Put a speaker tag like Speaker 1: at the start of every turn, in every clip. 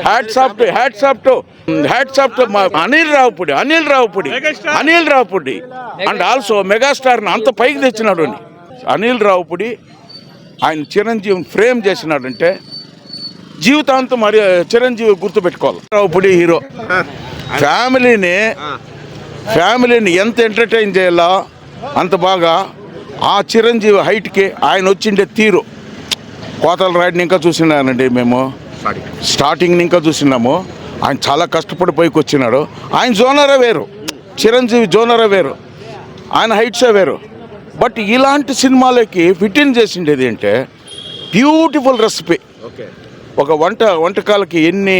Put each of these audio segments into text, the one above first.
Speaker 1: Hats off to Anil Ravipudi and also మెగాస్టార్ని అంత పైకి తెచ్చినాడు అనిల్ రావుపుడి. ఆయన చిరంజీవిని ఫ్రేమ్ చేసినాడంటే జీవితాంతం మరి చిరంజీవి గుర్తుపెట్టుకోవాలి. రావుపుడి హీరో ఫ్యామిలీని ఎంత ఎంటర్టైన్ చేయాలో అంత బాగా ఆ చిరంజీవి హైట్కి ఆయన వచ్చిండే తీరు. కోతల రాయుడిని ఇంకా చూసినానండి మేము, స్టార్టింగ్ని ఇంకా చూసినాము. ఆయన చాలా కష్టపడి పైకి వచ్చినాడు. ఆయన జోనరే వేరు, చిరంజీవి జోనరే వేరు, ఆయన హైట్సే వేరు. బట్ ఇలాంటి సినిమాలకి ఫిట్ ఇన్ చేసిండేది అంటే బ్యూటిఫుల్ రెసిపీ. ఒక వంటకాలకి ఎన్ని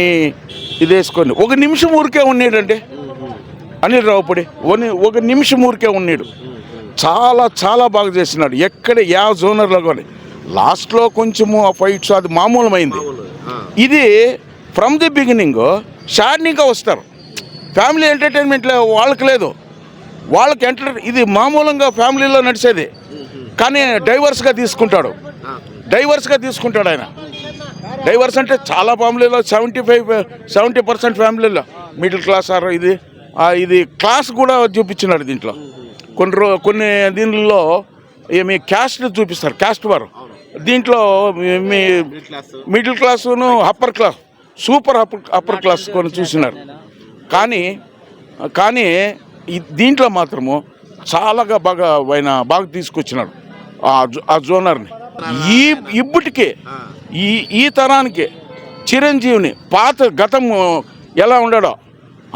Speaker 1: ఇది వేసుకొని ఒక నిమిషం ఊరికే ఉన్నాడండి అనిల్ రావుపుడి. ఒక నిమిషం ఊరికే ఉన్నాడు. చాలా చాలా బాగా చేసినాడు. ఎక్కడ యా జోనర్లో కానీ లాస్ట్లో కొంచెము ఆ ఫైట్స్ అది మామూలమైంది. ఇది ఫ్రమ్ ది బిగినింగ్ షార్నింగ్గా వస్తారు. ఫ్యామిలీ ఎంటర్టైన్మెంట్ వాళ్ళకి లేదు, వాళ్ళకి ఇది మామూలుగా ఫ్యామిలీలో నడిచేది. కానీ డైవర్స్గా తీసుకుంటాడు ఆయన. డైవర్స్ అంటే చాలా ఫ్యామిలీలో 70% ఫ్యామిలీలో మిడిల్ క్లాస్ ఇది క్లాస్ కూడా చూపించినాడు దీంట్లో. కొన్ని దీనిలో మీ క్యాస్ట్ చూపిస్తారు, క్యాస్ట్ వారు. దీంట్లో మీ మిడిల్ క్లాసును upper class, super upper class కొన్ని చూసినారు. కానీ దీంట్లో మాత్రము చాలా బాగా తీసుకొచ్చినాడు ఆ జోనర్ని. ఇప్పటికే ఈ తరానికి చిరంజీవిని పాత గతం ఎలా ఉండడో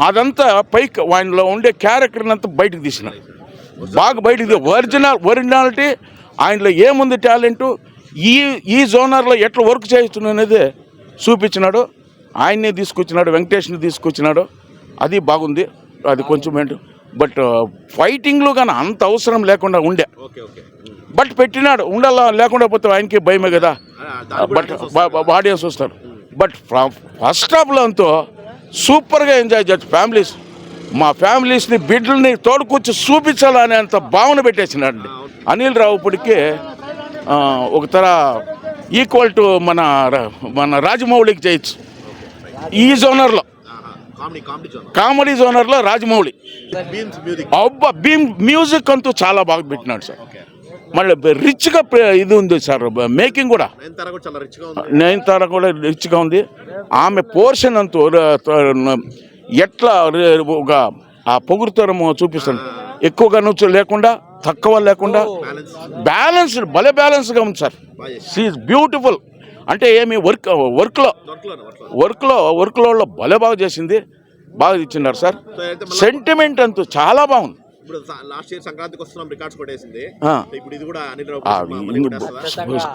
Speaker 1: అదంతా పైకి ఆయనలో ఉండే క్యారెక్టర్ని అంతా బయటకు తీసినాడు. బాగా బయటకు ఒరిజినాలిటీ ఆయనలో ఏముంది టాలెంటు, ఈ జోనర్లో ఎట్లా వర్క్ చేస్తున్నాడు అనేది చూపించినాడు. ఆయన్నే తీసుకొచ్చినాడు, వెంకటేష్ని తీసుకొచ్చినాడు. అది బాగుంది. అది కొంచెం బట్ ఫైటింగ్లో కానీ అంత అవసరం లేకుండా ఉండే. బట్ పెట్టినాడు, ఉండాలా. లేకుండా పోతే ఆయనకి భయమే కదా, బట్ ఆడియన్స్ వస్తారు. బట్ ఫస్ట్ హాఫ్లో అంతా సూపర్గా ఎంజాయ్ చేయొచ్చు. మా ఫ్యామిలీస్ని బిడ్డల్ని తోడుకొచ్చి చూపించాలని అంత భావన పెట్టేసినాడు అనిల్ రావుపుడికి. ఒక తర ఈక్వల్ టు మన రాజమౌళికి చేయొచ్చు ఈ జోనర్లో. కామెడీ జోనర్లో రాజమౌళి భీమ్ మ్యూజిక్ అంటూ చాలా బాగా పెట్టినాడు సార్. మళ్ళీ రిచ్గా ఇది ఉంది సార్, మేకింగ్ కూడా. నయనతార కూడా రిచ్గా ఉంది. ఆమె పోర్షన్ అంటూ ఎట్లా ఒక ఆ పొగురుతరము చూపిస్తాను. ఎక్కువగా నుంచి లేకుండా, తక్కువ లేకుండా భలే బ్యాలెన్స్గా ఉంది సార్. She is beautiful. అంటే ఏమి వర్క్లో భలే బాగా చేసింది, బాగా ఇచ్చినారు సార్. సెంటిమెంట్ అంటూ చాలా బాగుంది.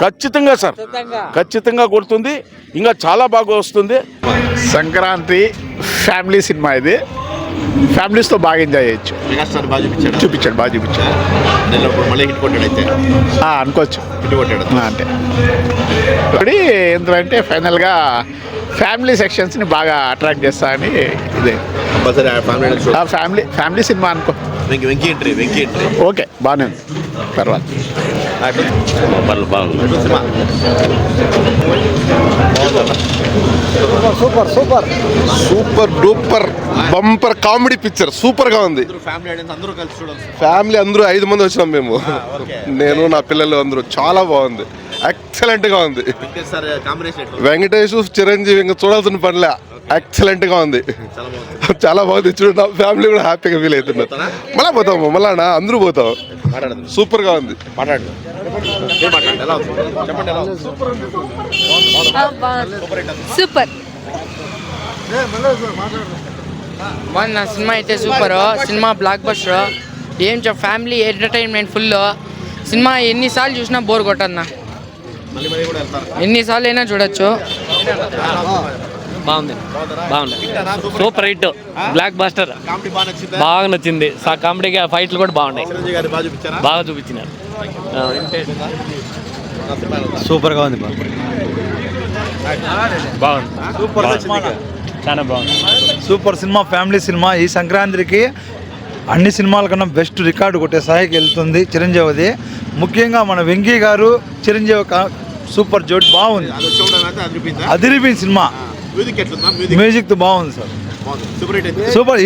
Speaker 1: ఖచ్చితంగా సార్, ఖచ్చితంగా కొడుతుంది. ఇంకా చాలా బాగా వస్తుంది.
Speaker 2: సంక్రాంతి ఫ్యామిలీ సినిమా ఇది. ఫ్యామిలీస్తో బాగా ఎంజాయ్ చేయొచ్చు. చూపించాడు, బాగా చూపించాడు. అనుకోవచ్చు అంటే ఇప్పుడు ఏంటంటే ఫైనల్గా ఫ్యామిలీ సెక్షన్స్ని బాగా అట్రాక్ట్ చేస్తా అని ఇదే ఫ్యామిలీ సినిమా అనుకో.
Speaker 3: వెంకీ ఎంట్రీ
Speaker 2: ఓకే, బాగానే ఉంది. తర్వాత
Speaker 4: super duper bumper comedy picture. Super గా ఉంది. ఫ్యామిలీ అందరూ 5 మంది వచ్చినాం మేము. నేను నా పిల్లలు అందరూ. చాలా బాగుంది, ఎక్సలెంట్ గా ఉంది. వెంకటేష్ చిరంజీవి ఇంకా చూడాల్సిన పనిలే, ఎక్సలెంట్ గా ఉంది. చాలా బాగుంది. చూడ ఫ్యామిలీ కూడా హ్యాపీగా ఫీల్ అవుతున్నారు. మళ్ళా పోతాము, మళ్ళా అందరూ పోతాం. సూపర్ గా ఉంది.
Speaker 5: సూపర్ బాగుంది నా సినిమా అయితే. Super cinema, block buster. ఏం ఫ్యామిలీ ఎంటర్టైన్మెంట్ ఫుల్. సినిమా ఎన్నిసార్లు చూసినా బోర్ కొట్టన్నా, ఎన్నిసార్లు అయినా చూడొచ్చు.
Speaker 6: బాగుంది. Super hit, block buster. బాగా నచ్చింది. కామెడీగా ఫైట్లు కూడా బాగున్నాయి, బాగా చూపించినారు.
Speaker 7: సూపర్గా ఉంది.
Speaker 6: చాలా బాగుంది.
Speaker 7: Super cinema, family cinema. ఈ సంక్రాంతికి అన్ని సినిమాల కన్నా బెస్ట్ రికార్డు కొట్టే స్థాయికి వెళ్తుంది చిరంజీవిది. ముఖ్యంగా మన వెంకీ గారు చిరంజీవి సూపర్ జోడి. బాగుంది, అదిరిపోయింది సినిమా.
Speaker 3: మ్యూజిక్ ఎట్లుందా? మ్యూజిక్
Speaker 7: మ్యూజిక్ బాగుంది సార్.
Speaker 3: బాగుంది. సూపర్ హిట్ అయితే.
Speaker 7: సూపర్.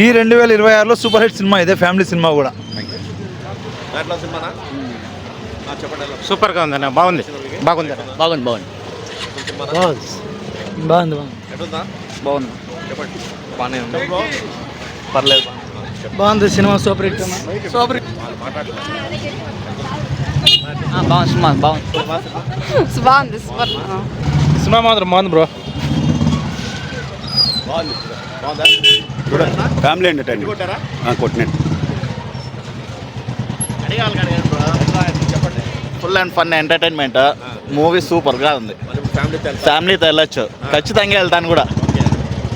Speaker 7: ఈ 2026లో సూపర్ హిట్ సినిమా ఇదే, ఫ్యామిలీ సినిమా కూడా.
Speaker 3: దాంట్లో సినిమానా? చెప్పండి.
Speaker 8: సూపర్గా ఉందన్న, బాగుంది బాగుంది
Speaker 6: బాగుంది బాగుంది
Speaker 3: సినిమానా?
Speaker 6: బాగుంది
Speaker 3: ఎట్లుందా?
Speaker 6: బాగుంది
Speaker 3: చెప్పండి.
Speaker 6: బాగానే ఉంది.
Speaker 3: చెప్పు.
Speaker 6: పర్లేదు
Speaker 5: బాగుంది సినిమా, సూపర్ హిట్.
Speaker 6: బాగుంది సినిమా బాగుంది.
Speaker 5: బాగుంది సూపర్.
Speaker 6: సినిమా మాత్రం బాగుంది బ్రో.
Speaker 3: బాగుంది. బాగుందా?
Speaker 2: ఫ్యామిలీ ఎంటర్టైన్మెంట్
Speaker 3: కొట్టారా?
Speaker 2: కొట్టినట్టు.
Speaker 3: అడిగాలి కానీ bro. చెప్పండి.
Speaker 8: Full and fun entertainment. Movie సూపర్గా ఉంది.
Speaker 3: మరి ఫ్యామిలీ తెలుసా?
Speaker 8: ఫ్యామిలీతో వెళ్ళొచ్చు, ఖచ్చితంగా వెళ్తాను కూడా.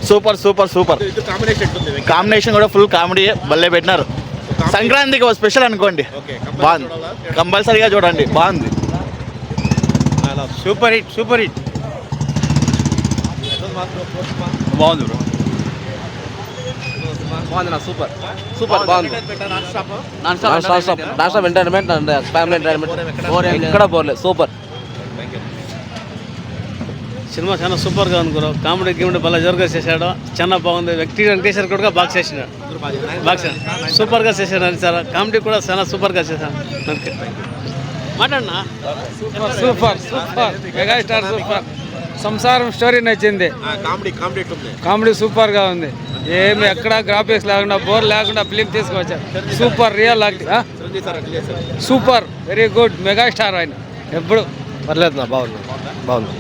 Speaker 8: Super super super.
Speaker 3: ఇది కాంబినేషన్ ఎట్లుంది?
Speaker 8: కాంబినేషన్ కూడా ఫుల్ కామెడీ, భలే పెట్టినారు. సంక్రాంతికి ఒక స్పెషల్ అనుకోండి.
Speaker 3: ఓకే.
Speaker 8: బాగుంది, కంపల్సరీగా చూడండి, బాగుంది.
Speaker 6: Super hit super hit.
Speaker 2: బాగుంది బ్రో.
Speaker 6: బాగుంది నా సూపర్ సూపర్ బాగుంది.
Speaker 3: Non
Speaker 6: non entertainment and family entertainment ఎక్కడ పోలేదు. సూపర్ సినిమా చాలా సూపర్గా ఉంది బ్రో. కామెడీ గిమిడి బాగా జోరుగా చేశాడు, చాలా బాగుంది. వ్యక్తి వెంకటేశ్వర కూడా బాగా చేసినాడు, బాగా సూపర్గా చేశాడు అని సార్. కామెడీ కూడా చాలా సూపర్గా చేశాను. మాట్లాడినా సూపర్ సూపర్ మెగాస్టార్ సూపర్. సంసారం స్టోరీ నచ్చింది.
Speaker 3: కామెడీ కామెడీ ఎట్లుంది?
Speaker 6: కామెడీ సూపర్గా ఉంది. ఏమి ఎక్కడ గ్రాఫిక్స్ లేకుండా బోర్ లేకుండా ఫిలిం తీసుకొచ్చారు. Super real acting.
Speaker 3: Chiranjeevi sir ఎట్లా చేశారు?
Speaker 6: సూపర్ వెరీ గుడ్ మెగాస్టార్ ఆయన ఎప్పుడు. పర్లేదు నా బాగుంది బాగుంది.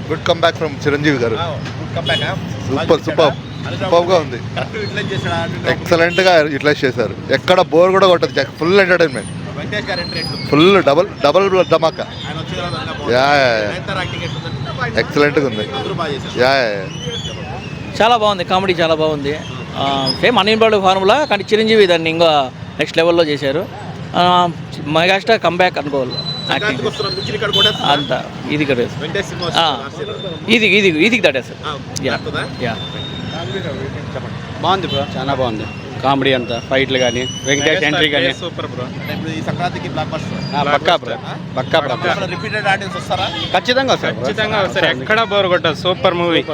Speaker 4: Good come back from Chiranjeevi garu.
Speaker 3: Good comeback.
Speaker 4: సూపర్గా ఉంది.
Speaker 3: కరెక్ట్ యూటిలైజ్ చేశాడా?
Speaker 4: ఎక్సలెంట్గా యూటిలైజ్ చేశారు. ఎక్కడ బోర్ కూడా కొట్టదు. ఫుల్ ఎంటర్టైన్మెంట్,
Speaker 3: వెంకటేష్ గారు ఎంట్రీ ఎట్లుంది?
Speaker 4: ఫుల్ డబల్ ధమాకా.
Speaker 3: ఆయన వచ్చిన తర్వాత ఇంకా బాగుంది.
Speaker 4: యా
Speaker 3: నయనతార యాక్టింగ్ ఎట్లుంది?
Speaker 4: ఎక్సలెంట్గా ఉంది.
Speaker 3: అందరూ బాగా చేశారు.
Speaker 4: యా
Speaker 6: చాలా బాగుంది, కామెడీ చాలా బాగుంది. సేమ్ అన్ఇన్వాల్డ్ ఫార్ములా, కానీ చిరంజీవి దాన్ని ఇంకా నెక్స్ట్ లెవెల్లో చేశారు. మెగాస్టార్ కంబ్యాక్ అనుకోవాలి. యాక్టింగ్
Speaker 3: సంక్రాంతికి వస్తున్నాం, మిక్కిలి ఇక్కడ కూడా
Speaker 6: అంత ఇది కదా
Speaker 3: వెంకటేష్ సినిమా వచ్చింది last year.
Speaker 6: ఇది దట్ సార్.
Speaker 3: నడుస్తుందా?
Speaker 6: యా
Speaker 8: బాగుంది బ్రో, చాలా బాగుంది. కామెడీ అంతా, ఫైట్లు కానీ, వెంకటేష్ ఎంట్రీ కానీ
Speaker 6: సూపర్ బ్రో.
Speaker 3: అంటే ఇప్పుడు ఈ సంక్రాంతికి బ్లాక్ బస్టర్
Speaker 8: పక్కా బ్రో, పక్కా బ్రో.
Speaker 3: రిపీటెడ్ ఆడియన్స్ వస్తారా?
Speaker 8: ఖచ్చితంగా వస్తారు bro.
Speaker 6: ఖచ్చితంగా వస్తారు, ఎక్కడ బోర్ కొట్టదు. సూపర్ మూవీ
Speaker 3: ఏం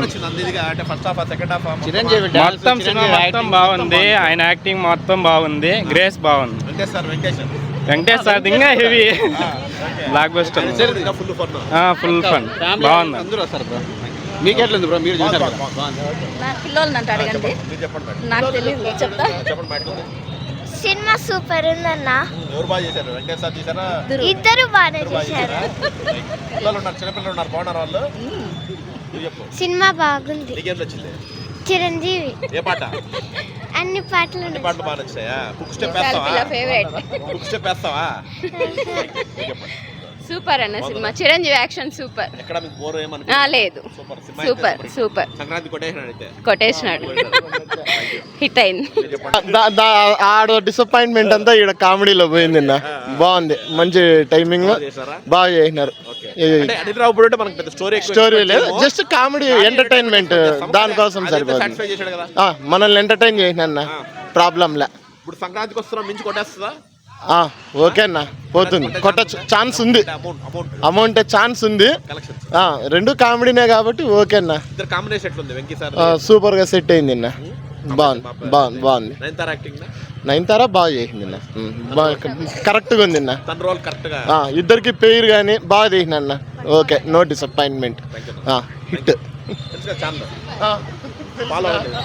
Speaker 3: నచ్చింది అందిదిగా? అంటే first half second half
Speaker 8: Chiranjeevi
Speaker 6: మొత్తం సినిమా మొత్తం బాగుంది. ఆయన యాక్టింగ్ మొత్తం బాగుంది. గ్రేస్ బాగుంది. వెంకటేష్ సార్ ఇంకా heavy block buster,
Speaker 3: full fun.
Speaker 6: Full fun బాగుంది.
Speaker 8: అందరూ వస్తారు బ్రో. మీకు ఎట్లుంది బ్రో? మీరు చూసారు కదా?
Speaker 9: నా పిల్లలు అంటే అడగండి, నాకు తెలియదు, చెప్తా. సినిమా సూపర్ ఉందన్న.
Speaker 3: ఎవరు బాగా చేశారు? వెంకటేష్ సార్ చేశారా?
Speaker 9: ఇద్దరు బాగానే చేశారు.
Speaker 3: పిల్లలు ఉన్నారు, చిన్నపిల్లలు ఉన్నారు, బాగున్నారు వాళ్ళు. నువ్వు చెప్పు,
Speaker 9: సినిమా బాగుంది.
Speaker 3: నీకేం నచ్చింది?
Speaker 9: చిరంజీవి
Speaker 3: ఏ పాట?
Speaker 9: అన్ని పాటలు
Speaker 3: అన్ని పాటలు బాగా నచ్చాయా? హుక్ స్టెప్ వేస్తావా?
Speaker 9: ఫేవరెట్.
Speaker 3: హుక్ స్టెప్ వేస్తావా?
Speaker 9: సూపర్ అన్న సినిమా. Chiranjeevi action super.
Speaker 3: ఎక్కడ మీకు బోర్ ఏమని?
Speaker 9: లేదు, సూపర్ సూపర్.
Speaker 3: సంక్రాంతి కొట్టేసినాడు అయితే.
Speaker 9: కొట్టేసినాడు, హిట్ అయింది.
Speaker 8: ఆడ డిసప్పాయింట్మెంట్ అంతా ఇక్కడ కామెడీలో పోయింది నిన్న. బాగుంది, మంచి టైమింగ్, బాగా చేసినారు.
Speaker 3: అంటే అనిల్ రావుపూడి అంటే మనకు పెద్ద
Speaker 8: స్టోరీ లేదు, జస్ట్ కామెడీ ఎంటర్టైన్మెంట్, దానికోసం సరిపోతుంది.
Speaker 3: సాటిస్ఫై చేశాడు కదా.
Speaker 8: మనల్ని ఎంటర్టైన్ చేసిన ప్రాబ్లంలే.
Speaker 3: ఇప్పుడు సంక్రాంతికి వస్తున్నాం, మించి కొట్టేస్తుందా?
Speaker 8: ఓకే అన్న, పోతుంది, కొట్టచ్చు, ఛాన్స్ ఉంది. అమౌంట్ ఛాన్స్ ఉంది. రెండు కామెడీనే కాబట్టి ఓకే అన్న.
Speaker 3: ఇద్దరు కాంబినేషన్ ఎట్లుంది? వెంకీ సార్
Speaker 8: సూపర్ గా సెట్ అయింది నిన్న. బాగుంది.
Speaker 3: నయనతార యాక్టింగ్
Speaker 8: నయనతార బాగా చేసింది నిన్న, కరెక్ట్ గా ఉంది నిన్న.
Speaker 3: తన రోల్ కరెక్ట్ గా.
Speaker 8: ఇద్దరికి పేరు కానీ బాగా చేసిన అన్న. Okay, no disappointment, hit.
Speaker 3: Channel follow అవ్వండి.